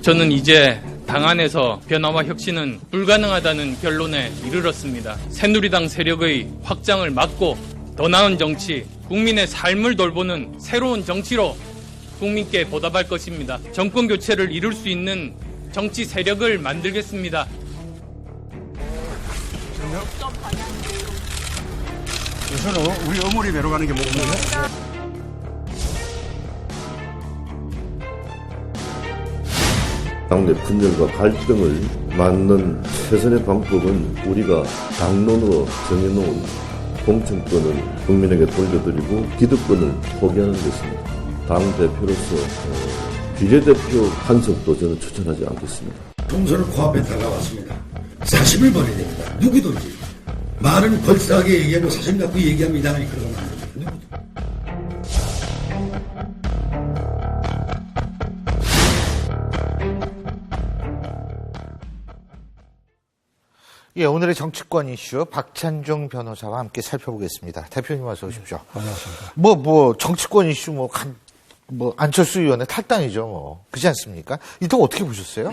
저는 이제 당 안에서 변화와 혁신은 불가능하다는 결론에 이르렀습니다. 새누리당 세력의 확장을 막고 더 나은 정치, 국민의 삶을 돌보는 새로운 정치로 국민께 보답할 것입니다. 정권 교체를 이룰 수 있는 정치 세력을 만들겠습니다. 우선은 우리 어머니 배로 가는 게 목표입니다. 당내 분열과 갈등을 막는 최선의 방법은 우리가 당론으로 정해놓은 공천권을 국민에게 돌려드리고 기득권을 포기하는 것입니다. 당대표로서 비례대표 한석도 저는 추천하지 않겠습니다. 동선을 코앞에 다가왔습니다. 사심을 버려야 됩니다. 누구든지. 말은 걸싸하게 얘기하고 사심 갖고 얘기하면 이 당이 그러면 안 됩니다. 누구든지. 예, 오늘의 정치권 이슈 박찬종 변호사와 함께 살펴보겠습니다. 대표님 어서 오십시오. 안녕하십니까. 정치권 이슈 안철수 의원의 탈당이죠, 그렇지 않습니까? 이거 어떻게 보셨어요?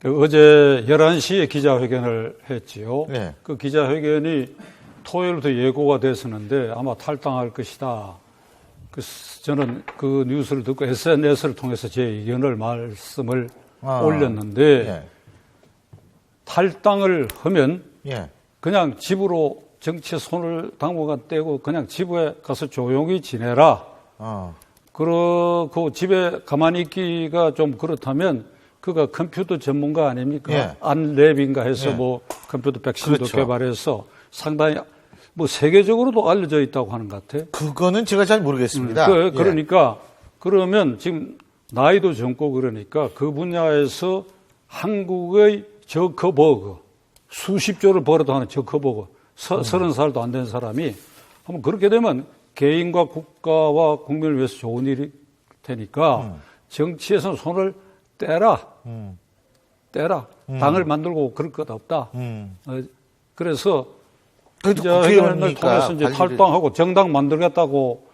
어제 11시에 기자회견을 했지요. 네. 그 기자회견이 토요일부터 예고가 됐었는데 아마 탈당할 것이다. 저는 그 뉴스를 듣고 SNS를 통해서 제 의견을 말씀을 올렸는데 예. 탈당을 하면 예. 그냥 집으로 정치에 손을 당분간 떼고 그냥 집에 가서 조용히 지내라. 그러고 집에 가만히 있기가 좀 그렇다면 그가 컴퓨터 전문가 아닙니까? 예. 안랩인가 해서 예. 컴퓨터 백신도 그렇죠. 개발해서 상당히 세계적으로도 알려져 있다고 하는 것 같아. 그거는 제가 잘 모르겠습니다. 그러니까 그러면 지금 나이도 젊고 그러니까 그 분야에서 한국의 저커버그 수십 조를 벌어도 하는 저커버그 30살도 안 된 사람이 한번 그렇게 되면 개인과 국가와 국민을 위해서 좋은 일이 되니까 정치에서 손을 떼라. 당을 만들고 그럴 것 없다. 그래서 기자회견을 통해서 이제 탈당하고 정당 만들겠다고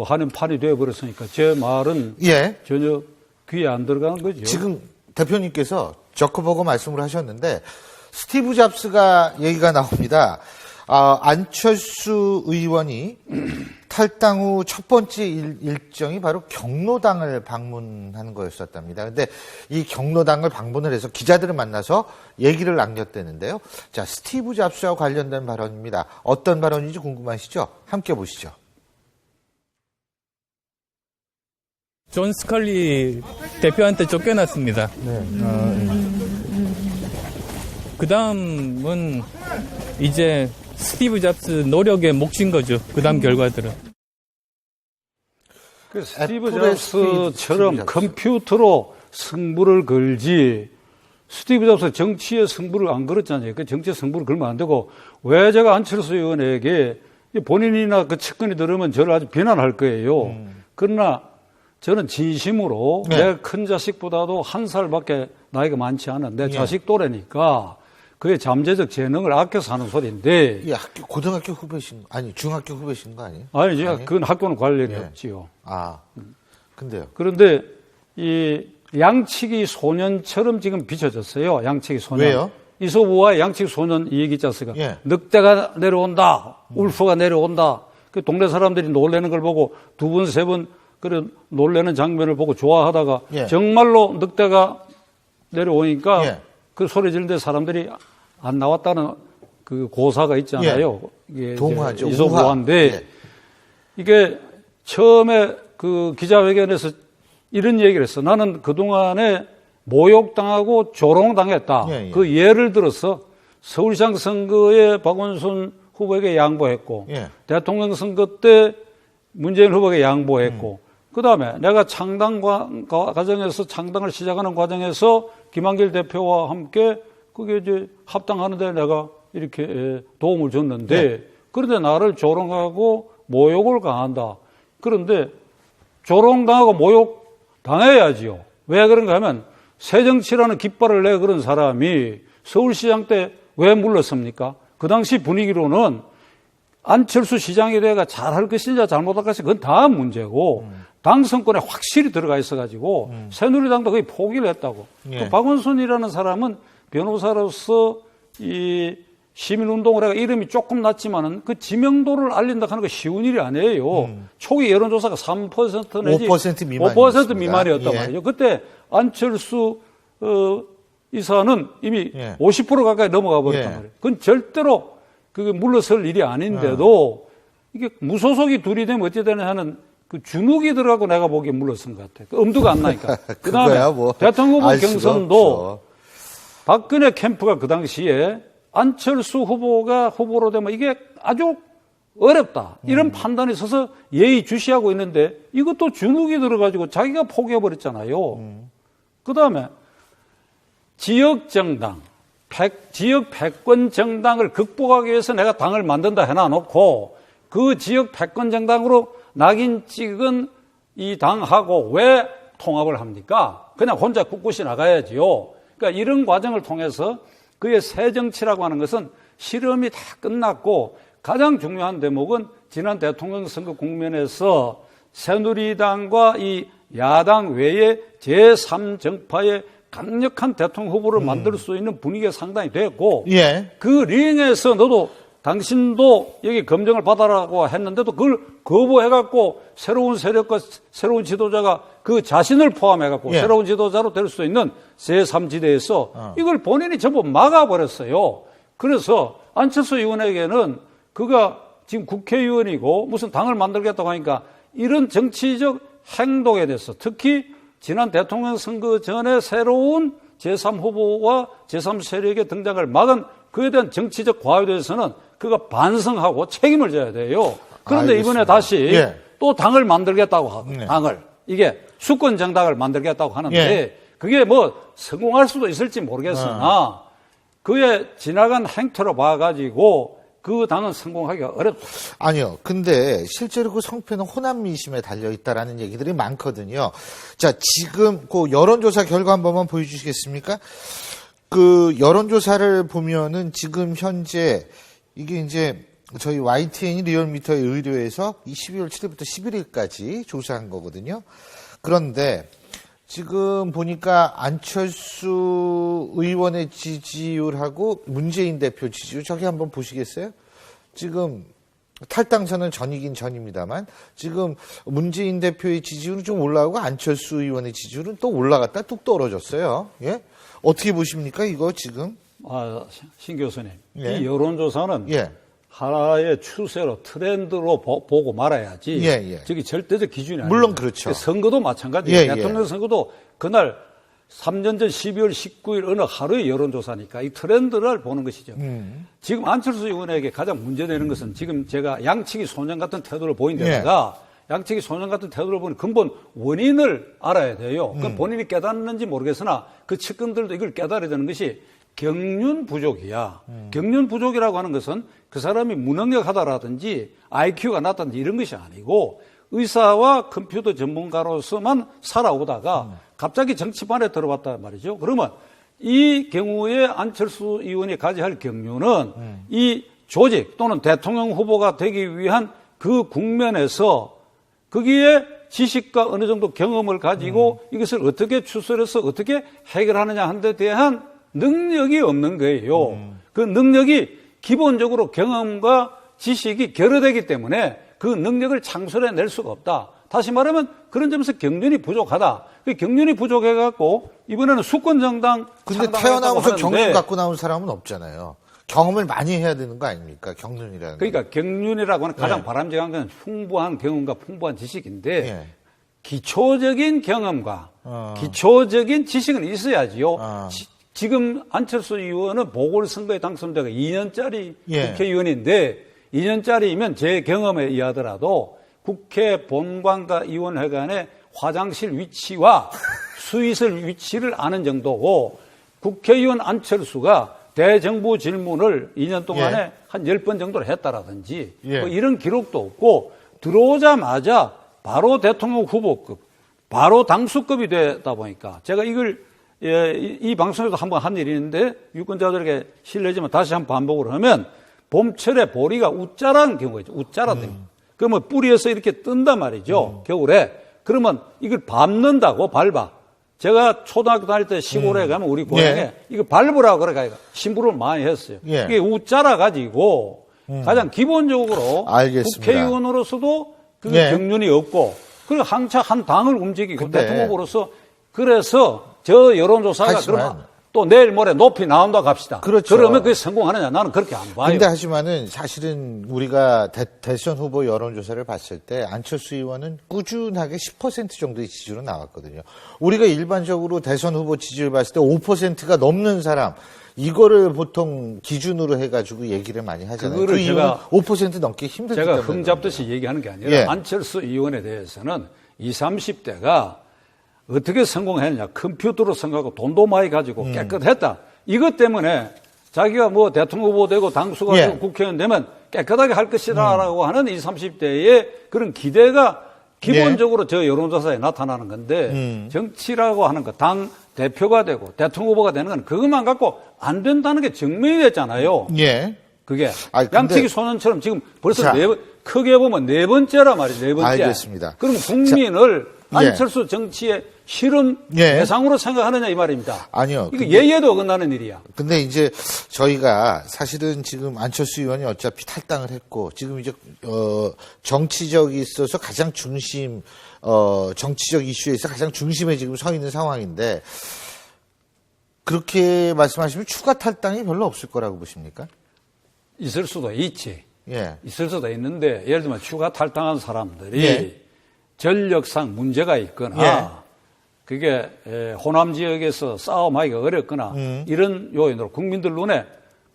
하는 판이 되어버렸으니까 제 말은 전혀 귀에 안 들어가는 거죠. 지금 대표님께서 저커버거 말씀을 하셨는데 스티브 잡스가 얘기가 나옵니다. 안철수 의원이 탈당 후 첫 번째 일정이 바로 경로당을 방문하는 거였었답니다. 근데 이 경로당을 방문을 해서 기자들을 만나서 얘기를 남겼다는데요. 자, 스티브 잡스와 관련된 발언입니다. 어떤 발언인지 궁금하시죠? 함께 보시죠. 존 스컬리 대표한테 쫓겨났습니다. 그 다음은 이제 스티브 잡스 노력에 몫인 거죠. 그 다음 결과들은. 스티브 잡스처럼 컴퓨터로 승부를 걸지 스티브 잡스 정치의 승부를 안 걸었잖아요. 그 정치의 승부를 걸면 안 되고 왜 제가 안철수 의원에게 본인이나 그 측근이 들으면 저를 아주 비난할 거예요. 그러나 저는 진심으로 내 큰 자식보다도 한 살밖에 나이가 많지 않은 내 자식 또래니까 그의 잠재적 재능을 아껴서 하는 소리인데. 고등학교 후배신, 중학교 후배신 거 아니에요? 아니죠. 그건 학교는 관련이 없지요. 근데요. 그런데 이 양치기 소년처럼 지금 비춰졌어요. 양치기 소년. 왜요? 이소부와 양치기 소년 이 얘기 있지 않습니까? 늑대가 내려온다. 울프가 내려온다. 그 동네 사람들이 놀래는 걸 보고 두 번, 세 번 그런 놀래는 장면을 보고 좋아하다가 정말로 늑대가 내려오니까 그 소리 지르는데 사람들이 안 나왔다는 그 고사가 있잖아요. 이게 동화죠. 이소부화인데 이게 처음에 그 기자회견에서 이런 얘기를 했어. 나는 그동안에 모욕당하고 조롱당했다. 그 예를 들어서 서울시장 선거에 박원순 후보에게 양보했고 대통령 선거 때 문재인 후보에게 양보했고 그다음에 내가 창당 과정에서 창당을 시작하는 과정에서 김한길 대표와 함께 그게 이제 합당하는데 내가 이렇게 도움을 줬는데 그런데 나를 조롱하고 모욕을 가한다. 그런데 조롱당하고 모욕 당해야지요. 왜 그런가 하면 새정치라는 깃발을 내 그런 사람이 서울시장 때 왜 물렀습니까? 그 당시 분위기로는 안철수 시장에 대해 잘할 것인지 잘못할 것인지 그건 다음 문제고 당선권에 확실히 들어가 있어가지고 새누리당도 거의 포기를 했다고. 예. 또 박원순이라는 사람은 변호사로서 이 시민운동을 해가 이름이 조금 낮지만은 그 지명도를 알린다 하는 거 쉬운 일이 아니에요. 초기 여론조사가 3% 내지 5% 미만이었습니다. 5% 미만이었단 예. 말이죠. 그때 안철수 이사는 이미 예. 50% 가까이 넘어가 버렸단 예. 말이에요. 그건 절대로 그게 물러설 일이 아닌데도 이게 무소속이 둘이 되면 어찌 되냐 하는 그 주눅이 들어가고 내가 보기에 물러선 것 같아. 그 엄두가 안 나니까. 그다음에 그거야 뭐 대통령 후보 알 수가 경선도 없죠. 박근혜 캠프가 그 당시에 안철수 후보가 후보로 되면 이게 아주 어렵다. 이런 판단이 서서 예의주시하고 있는데 이것도 주눅이 들어가지고 자기가 포기해버렸잖아요. 그 다음에 지역정당, 지역 패권 정당을 극복하기 위해서 내가 당을 만든다 해놔놓고 그 지역 패권 정당으로 낙인 찍은 이 당하고 왜 통합을 합니까? 그냥 혼자 꿋꿋이 나가야지요. 그러니까 이런 과정을 통해서 그의 새 정치라고 하는 것은 실험이 다 끝났고 가장 중요한 대목은 지난 대통령 선거 국면에서 새누리당과 이 야당 외에 제3정파의 강력한 대통령 후보를 만들 수 있는 분위기가 상당히 됐고 예. 그 링에서 너도 당신도 여기 검증을 받아라고 했는데도 그걸 거부해갖고 새로운 세력과 새로운 지도자가 그 자신을 포함해갖고 예. 새로운 지도자로 될 수 있는 제3지대에서 이걸 본인이 전부 막아버렸어요. 그래서 안철수 의원에게는 그가 지금 국회의원이고 무슨 당을 만들겠다고 하니까 이런 정치적 행동에 대해서 특히 지난 대통령 선거 전에 새로운 제3후보와 제3세력의 등장을 막은 그에 대한 정치적 과오에 대해서는 그가 반성하고 책임을 져야 돼요. 그런데 알겠습니다. 이번에 다시 예. 또 당을 만들겠다고 하고 네. 당을 이게 수권 정당을 만들겠다고 하는데 예. 그게 뭐 성공할 수도 있을지 모르겠으나 그의 지나간 행태로 봐가지고 그 당은 성공하기가 어렵다. 아니요. 근데 실제로 그 성패는 호남 민심에 달려 있다라는 얘기들이 많거든요. 자, 지금 그 여론조사 결과 한 번만 보여주시겠습니까? 그 여론조사를 보면은 지금 현재 이게 이제 저희 YTN 리얼미터의 의뢰에서 12월 7일부터 11일까지 조사한 거거든요. 그런데 지금 보니까 안철수 의원의 지지율하고 문재인 대표 지지율 저기 한번 보시겠어요? 지금 탈당선은 전이긴 전입니다만 지금 문재인 대표의 지지율은 좀 올라가고 안철수 의원의 지지율은 또 올라갔다 뚝 떨어졌어요. 예? 어떻게 보십니까 이거 지금? 신 교수님, 예. 이 여론조사는 예. 하나의 추세로 트렌드로 보고 말아야지. 예, 예. 저기 절대적 기준이 아니에요. 물론 그렇죠. 선거도 마찬가지예요. 예, 예. 대통령 선거도 그날 3년 전 12월 19일 어느 하루의 여론조사니까 이 트렌드를 보는 것이죠. 지금 안철수 의원에게 가장 문제되는 것은 지금 제가 양치기 소년 같은 태도를 보인 데다가 양치기 소년 같은 태도를 보니 근본 원인을 알아야 돼요. 그건 본인이 깨닫는지 모르겠으나 그 측근들도 이걸 깨달아야 되는 것이 경륜 부족이야. 경륜 부족이라고 하는 것은 그 사람이 무능력하다라든지 IQ가 낮다든지 이런 것이 아니고 의사와 컴퓨터 전문가로서만 살아오다가 갑자기 정치판에 들어왔단 말이죠. 그러면 이 경우에 안철수 의원이 가져야 할 경륜은 이 조직 또는 대통령 후보가 되기 위한 그 국면에서 거기에 지식과 어느 정도 경험을 가지고 이것을 어떻게 추설해서 어떻게 해결하느냐 하는 데 대한 능력이 없는 거예요. 그 능력이 기본적으로 경험과 지식이 결여되기 때문에 그 능력을 창출해낼 수가 없다. 다시 말하면 그런 점에서 경륜이 부족하다. 그 경륜이 부족해갖고 이번에는 수권정당 근데 태어나면서 경륜 갖고 나온 사람은 없잖아요. 경험을 많이 해야 되는 거 아닙니까? 경륜이라는 그러니까 경륜이라고 하는 가장 바람직한 건 풍부한 경험과 풍부한 지식인데 기초적인 경험과 기초적인 지식은 있어야지요. 지금 안철수 의원은 보궐선거에 당선자가 2년짜리 국회의원인데 2년짜리면 제 경험에 의하더라도 국회 본관과 의원회관의 화장실 위치와 수의실 위치를 아는 정도고 국회의원 안철수가 대정부 질문을 2년 동안에 한 10번 정도를 했다라든지 뭐 이런 기록도 없고 들어오자마자 바로 대통령 후보급, 바로 당수급이 되다 보니까 제가 이걸 이 방송에서 한번 한 일이 있는데 유권자들에게 실례지만 다시 한번 반복을 하면 봄철에 보리가 웃자라는 경우가 있죠. 웃자라는 그러면 뿌리에서 이렇게 뜬단 말이죠. 겨울에. 그러면 이걸 밟는다고 밟아. 제가 초등학교 다닐 때 시골에 가면 우리 고향에 예. 이거 밟으라고 그래 심부름을 많이 했어요. 예. 이게 우짜라 가지고 가장 기본적으로 알겠습니다. 국회의원으로서도 그 예. 경륜이 없고 그리고 항차 한 당을 움직이고 근데 대통령으로서 그래서 저 여론조사가 하지만 그러면 또 내일 모레 높이 나온다 갑시다. 그렇죠. 그러면 그게 성공하느냐? 나는 그렇게 안 봐요. 근데 하지만은 사실은 우리가 대선 후보 여론조사를 봤을 때 안철수 의원은 꾸준하게 10% 정도의 지지로 나왔거든요. 우리가 일반적으로 대선 후보 지지를 봤을 때 5%가 넘는 사람, 이거를 보통 기준으로 해가지고 얘기를 많이 하잖아요. 그거를 그 이유는 제가 5% 넘기 힘들기 제가 때문에. 흠잡듯이 얘기하는 게 아니라 예. 안철수 의원에 대해서는 20, 30대가 어떻게 성공했느냐. 컴퓨터로 성공하고 돈도 많이 가지고 깨끗했다. 이것 때문에 자기가 뭐 대통령 후보 되고 당수가 예. 되고 국회의원 되면 깨끗하게 할 것이라고 하는 20, 30대의 그런 기대가 기본적으로 저 여론조사에 나타나는 건데 정치라고 하는 거, 당 대표가 되고 대통령 후보가 되는 건 그것만 갖고 안 된다는 게 증명이 됐잖아요. 예. 그게 아니, 근데- 양치기 소년처럼 지금 벌써 자. 크게 보면 4번째라 말이에요. 4번째. 알겠습니다. 그럼 국민을 예. 안철수 정치의 실험 예. 대상으로 생각하느냐 이 말입니다. 아니요. 이거 근데- 예의에도 어긋나는 일이야. 근데 이제 저희가 사실은 지금 안철수 의원이 어차피 탈당을 했고 지금 이제 정치적이 있어서 가장 중심 정치적 이슈에서 가장 중심에 지금 서 있는 상황인데 그렇게 말씀하시면 추가 탈당이 별로 없을 거라고 보십니까? 있을 수도 있지. 예. 있을 수도 있는데 예를 들면 추가 탈당한 사람들이 예. 전력상 문제가 있거나 예. 그게 호남 지역에서 싸움하기가 어렵거나 이런 요인으로 국민들 눈에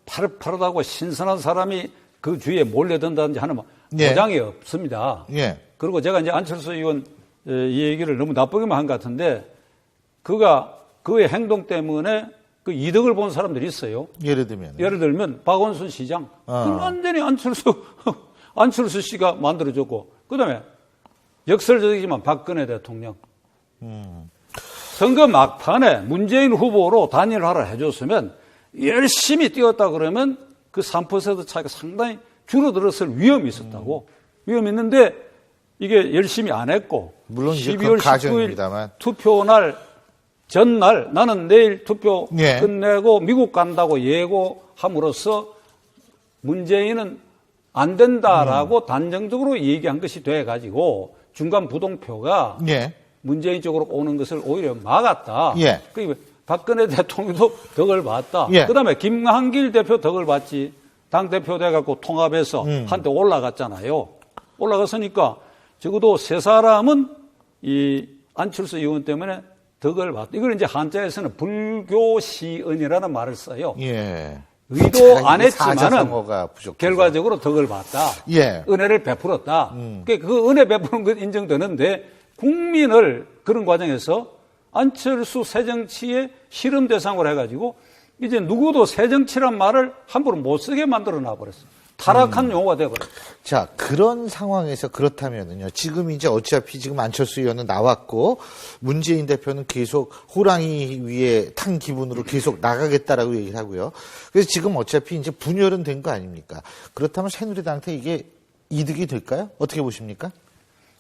파릇파릇하고 신선한 사람이 그 주위에 몰려든다든지 하는 예. 보장이 없습니다. 예. 그리고 제가 이제 안철수 의원 이 얘기를 너무 나쁘게만 한 것 같은데 그가 그의 행동 때문에 그 이득을 본 사람들이 있어요. 예를 들면. 예를 들면 박원순 시장. 그건 완전히 안철수 씨가 만들어줬고 그다음에 역설적이지만 박근혜 대통령. 선거 막판에 문재인 후보로 단일화를 해줬으면 열심히 뛰었다 그러면 그 3% 차이가 상당히 줄어들었을 위험이 있었다고. 위험이 있는데 이게 열심히 안 했고 물론 이제 12월 그건 19일 가정입니다만. 투표날 전날 나는 내일 투표 예. 끝내고 미국 간다고 예고함으로써 문재인은 안 된다라고 단정적으로 얘기한 것이 돼가지고 중간 부동표가 예. 문재인 쪽으로 오는 것을 오히려 막았다. 예. 그리고 박근혜 대통령도 덕을 봤다. 예. 그다음에 김한길 대표 덕을 봤지. 당 대표 돼갖고 통합해서 한때 올라갔잖아요. 올라갔으니까 적어도 세 사람은 이 안철수 의원 때문에 덕을 봤다. 이걸 이제 한자에서는 불교시은이라는 말을 써요. 예. 의도 안 했지만은 사자성어가 부족해서. 결과적으로 덕을 봤다. 예. 은혜를 베풀었다. 그 은혜 베푸는 건 인정되는데 국민을 그런 과정에서 안철수 새정치의 실험 대상으로 해가지고 이제 누구도 새정치란 말을 함부로 못 쓰게 만들어 놔버렸어. 타락한 용어가 돼버렸어. 자, 그런 상황에서 그렇다면은요. 지금 이제 어차피 지금 안철수 의원은 나왔고 문재인 대표는 계속 호랑이 위에 탄 기분으로 계속 나가겠다라고 얘기를 하고요. 그래서 지금 어차피 이제 분열은 된 거 아닙니까? 그렇다면 새누리당한테 이게 이득이 될까요? 어떻게 보십니까?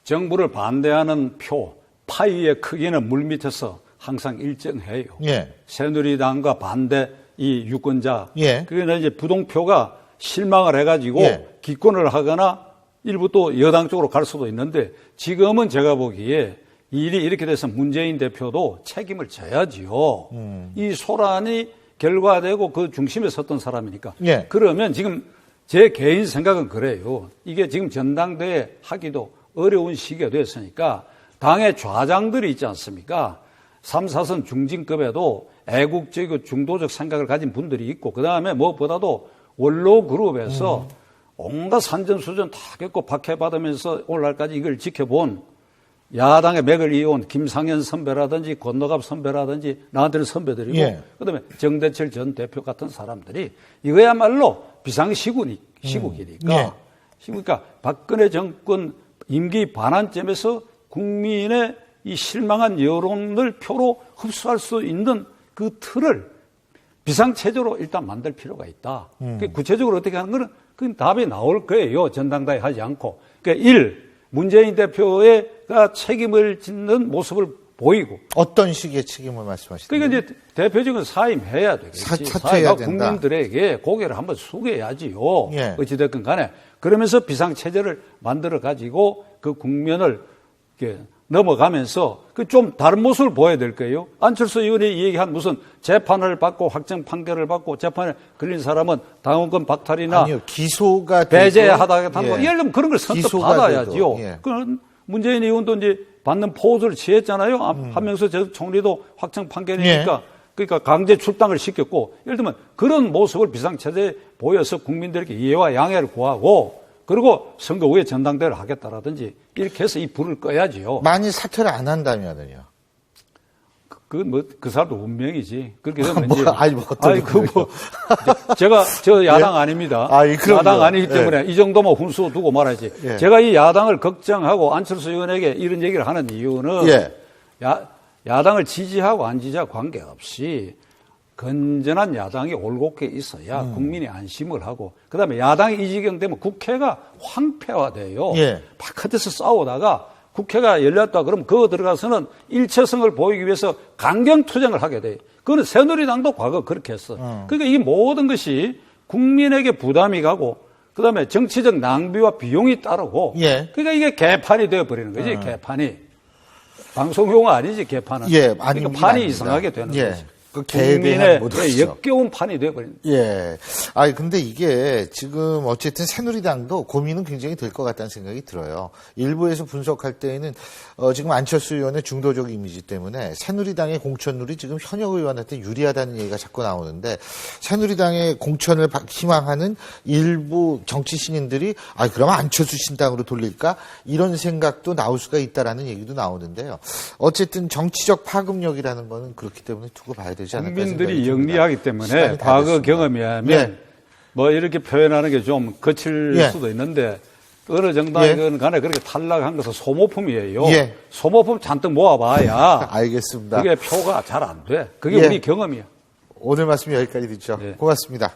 정부를 반대하는 표, 파이의 크기는 물밑에서 항상 일정해요. 예. 새누리당과 반대 이 유권자. 예. 그게 이제 부동표가 실망을 해가지고 예. 기권을 하거나 일부 또 여당 쪽으로 갈 수도 있는데 지금은 제가 보기에 일이 이렇게 돼서 문재인 대표도 책임을 져야지요. 이 소란이 결과되고 그 중심에 섰던 사람이니까. 예. 그러면 지금 제 개인 생각은 그래요. 이게 지금 전당대회 하기도 어려운 시기가 됐으니까 당의 좌장들이 있지 않습니까? 3, 4선 중진급에도 애국적이고 중도적 생각을 가진 분들이 있고 그다음에 무엇보다도 원로 그룹에서 온갖 산전수전 다 겪고 박해받으면서 오늘날까지 이걸 지켜본 야당의 맥을 이어온 김상현 선배라든지 권노갑 선배라든지 나한테는 선배들이고 예. 그다음에 정대철 전 대표 같은 사람들이 이거야말로 비상시국이니까 예. 그러니까 박근혜 정권 임기 반환점에서 국민의 이 실망한 여론을 표로 흡수할 수 있는 그 틀을 비상체제로 일단 만들 필요가 있다. 구체적으로 어떻게 하는 거는 그 답이 나올 거예요. 전당대회 하지 않고. 그러니까 1. 문재인 대표의 국회가 책임을 짓는 모습을 보이고. 어떤 식의 책임을 말씀하시나요? 그러니까 이제 대표적인 사임해야 되겠지. 사퇴해야 된다. 국민들에게 고개를 한번 숙여야지요. 예. 어찌됐건 간에. 그러면서 비상체제를 만들어 가지고 그 국면을 이렇게 넘어가면서 그 좀 다른 모습을 보여야 될 거예요. 안철수 의원이 얘기한 무슨 재판을 받고 확정 판결을 받고 재판에 걸린 사람은 당원권 박탈이나 아니요, 기소가 배제하다가 되고, 예를 들면 그런 걸 선뜻 기소가 받아야지요. 돼도, 예. 그건 문재인 의원도 이제 받는 포즈를 취했잖아요. 하면서 저 총리도 확정 판결이니까 그러니까 강제 출당을 시켰고 예를 들면 그런 모습을 비상체제에 보여서 국민들에게 이해와 양해를 구하고 그리고 선거 후에 전당대회를 하겠다라든지 이렇게 해서 이 불을 꺼야지요. 만일 사퇴를 안 한다면요? 그 사람도 운명이지. 그렇게 되면 이제. 제가 저 야당 예? 아닙니다. 그럼요. 야당 아니기 때문에 예. 이 정도면 훈수 두고 말아야지. 예. 제가 이 야당을 걱정하고 안철수 의원에게 이런 얘기를 하는 이유는 예. 야당을 지지하고 안 지지하고 관계없이 건전한 야당이 올곧게 있어야 국민이 안심을 하고 그다음에 야당이 이 지경 되면 국회가 황폐화돼요. 예. 바깥에서 싸우다가 국회가 열렸다 그러면 그거 들어가서는 일체성을 보이기 위해서 강경투쟁을 하게 돼요. 그거는 새누리당도 과거 그렇게 했어. 그러니까 이 모든 것이 국민에게 부담이 가고 그다음에 정치적 낭비와 비용이 따르고 예. 그러니까 이게 개판이 되어버리는 거지. 개판이. 방송용어 아니지 개판은. 예, 그러니까 아닙니다, 판이 아닙니다. 이상하게 되는 예. 거지. 그 개입에 국민의 역겨운 판이 되어버린. 예. 근데 이게 지금 어쨌든 새누리당도 고민은 굉장히 될 것 같다는 생각이 들어요. 일부에서 분석할 때에는 지금 안철수 의원의 중도적 이미지 때문에 새누리당의 공천률이 지금 현역 의원한테 유리하다는 얘기가 자꾸 나오는데 새누리당의 공천을 희망하는 일부 정치 신인들이 그러면 안철수 신당으로 돌릴까? 이런 생각도 나올 수가 있다라는 얘기도 나오는데요. 어쨌든 정치적 파급력이라는 거는 그렇기 때문에 두고 봐야 되지 않을까 국민들이 영리하기 때문에 과거 경험에 의하면 뭐 이렇게 표현하는 게 좀 거칠 수도 있는데 어느 정당이건 간에 그렇게 탈락한 것은 소모품이에요. 소모품 잔뜩 모아봐야 알겠습니다. 그게 표가 잘 안 돼. 그게 우리 경험이야. 오늘 말씀 여기까지 듣죠. 고맙습니다.